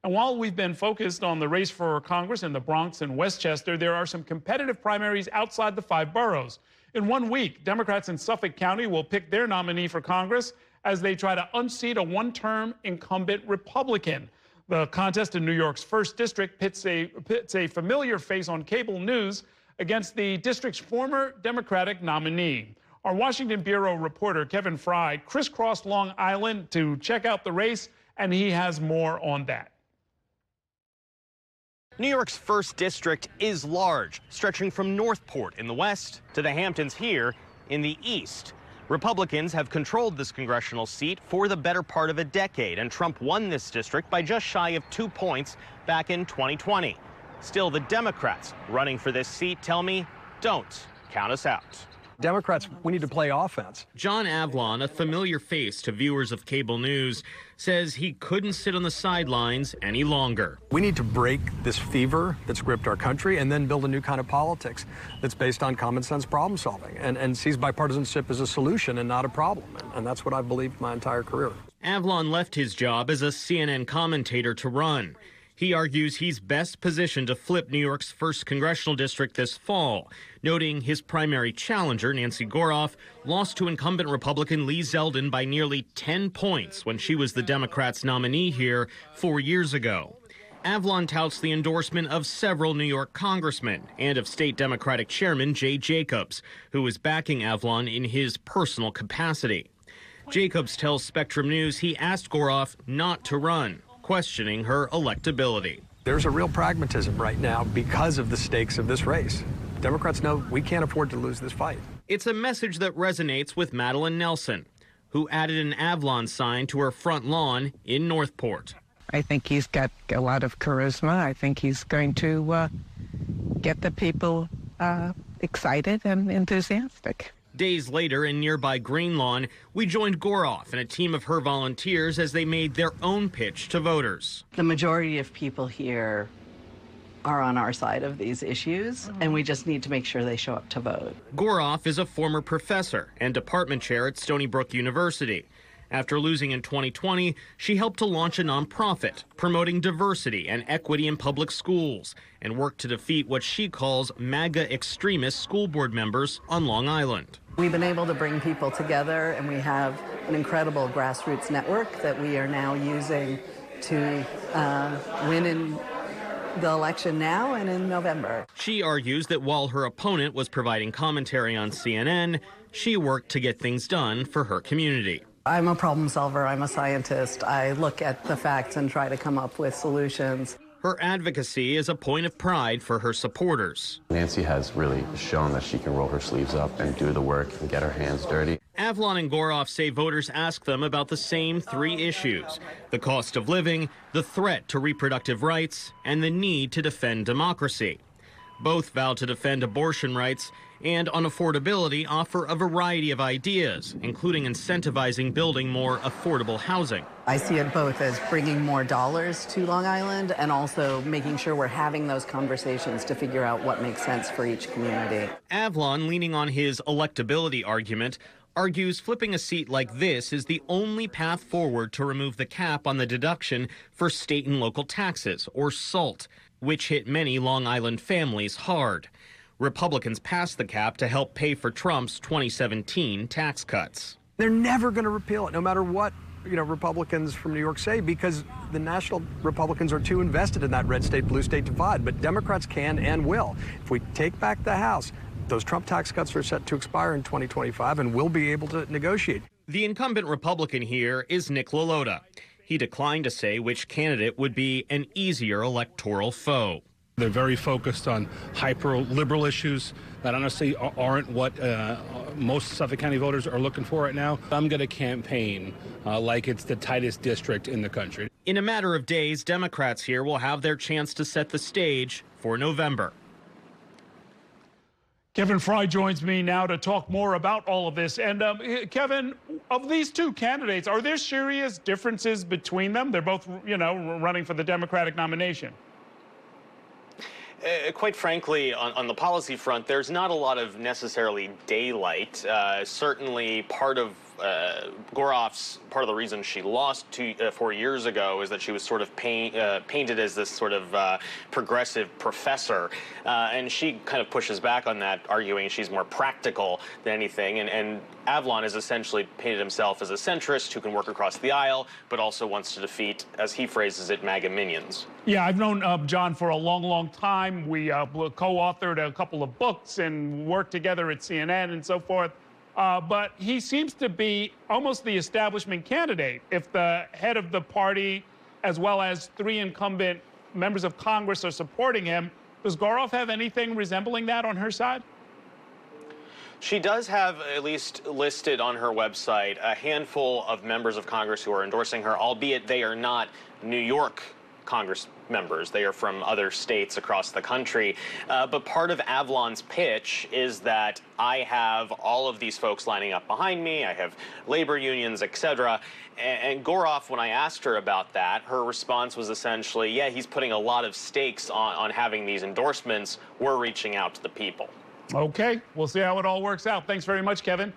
And while we've been focused on the race for Congress in the Bronx and Westchester, there are some competitive primaries outside the 5 boroughs. In 1 week, Democrats in Suffolk County will pick their nominee for Congress as they try to unseat a one-term incumbent Republican. The contest in New York's 1st District pits a familiar face on cable news against the district's former Democratic nominee. Our Washington Bureau reporter Kevin Fry crisscrossed Long Island to check out the race, and he has more on that. New York's 1st District is large, stretching from Northport in the west to the Hamptons here in the east. Republicans have controlled this congressional seat for the better part of a decade, and Trump won this district by just shy of 2 points back in 2020. Still, the Democrats running for this seat tell me, don't count us out. Democrats, we need to play offense. John Avlon, a familiar face to viewers of cable news, says he couldn't sit on the sidelines any longer. We need to break this fever that's gripped our country and then build a new kind of politics that's based on common sense problem solving and sees bipartisanship as a solution and not a problem. And that's what I've believed my entire career. Avlon left his job as a CNN commentator to run. He argues he's best positioned to flip New York's 1st congressional district this fall, noting his primary challenger, Nancy Goroff, lost to incumbent Republican Lee Zeldin by nearly 10 points when she was the Democrats' nominee here 4 years ago. Avlon touts the endorsement of several New York congressmen and of state Democratic Chairman Jay Jacobs, who is backing Avlon in his personal capacity. Jacobs tells Spectrum News he asked Goroff not to run, questioning her electability. There's a real pragmatism right now because of the stakes of this race. Democrats know we can't afford to lose this fight. It's a message that resonates with Madeline Nelson, who added an Avlon sign to her front lawn in Northport. I think he's got a lot of charisma. I think he's going to get the people excited and enthusiastic. Days later, in nearby Green Lawn, we joined Goroff and a team of her volunteers as they made their own pitch to voters. The majority of people here are on our side of these issues, and we just need to make sure they show up to vote. Goroff is a former professor and department chair at Stony Brook University. After losing in 2020, she helped to launch a nonprofit promoting diversity and equity in public schools and worked to defeat what she calls MAGA extremist school board members on Long Island. We've been able to bring people together, and we have an incredible grassroots network that we are now using to win in the election now and in November. She argues that while her opponent was providing commentary on CNN, she worked to get things done for her community. I'm a problem solver. I'm a scientist. I look at the facts and try to come up with solutions. Her advocacy is a point of pride for her supporters. Nancy has really shown that she can roll her sleeves up and do the work and get her hands dirty. Avlon and Goroff say voters ask them about the same 3 issues: the cost of living, the threat to reproductive rights, and the need to defend democracy. Both vow to defend abortion rights and on affordability offer a variety of ideas, including incentivizing building more affordable housing. I see it both as bringing more dollars to Long Island and also making sure we're having those conversations to figure out what makes sense for each community. Avlon, leaning on his electability argument, argues flipping a seat like this is the only path forward to remove the cap on the deduction for state and local taxes, or SALT, which hit many Long Island families hard. Republicans passed the cap to help pay for Trump's 2017 tax cuts. They're never going to repeal it, no matter what Republicans from New York say, because the national Republicans are too invested in that red state, blue state divide. But Democrats can and will. If we take back the House, those Trump tax cuts are set to expire in 2025, and we'll be able to negotiate. The incumbent Republican here is Nick LaLota. He declined to say which candidate would be an easier electoral foe. They're very focused on hyper-liberal issues that honestly aren't what most Suffolk County voters are looking for right now. I'm going to campaign like it's the tightest district in the country. In a matter of days, Democrats here will have their chance to set the stage for November. Kevin Fry joins me now to talk more about all of this. And Kevin, of these 2 candidates, are there serious differences between them? They're both, running for the Democratic nomination. Quite frankly, on the policy front, there's not a lot of necessarily daylight. Certainly part of Goroff's, part of the reason she lost 4 years ago is that she was sort of painted as this sort of progressive professor. And she kind of pushes back on that, arguing she's more practical than anything. And Avlon has essentially painted himself as a centrist who can work across the aisle, but also wants to defeat, as he phrases it, MAGA minions. Yeah, I've known John for a long, long time. We co-authored a couple of books and worked together at CNN and so forth. But he seems to be almost the establishment candidate. If the head of the party, as well as 3 incumbent members of Congress, are supporting him, does Goroff have anything resembling that on her side? She does have, at least listed on her website, a handful of members of Congress who are endorsing her, albeit they are not New York Congress members. They are from other states across the country. But part of Avlon's pitch is that I have all of these folks lining up behind me. I have labor unions, etc. And Goroff, when I asked her about that, her response was essentially, yeah, he's putting a lot of stakes on having these endorsements. We're reaching out to the people. Okay, we'll see how it all works out. Thanks very much, Kevin.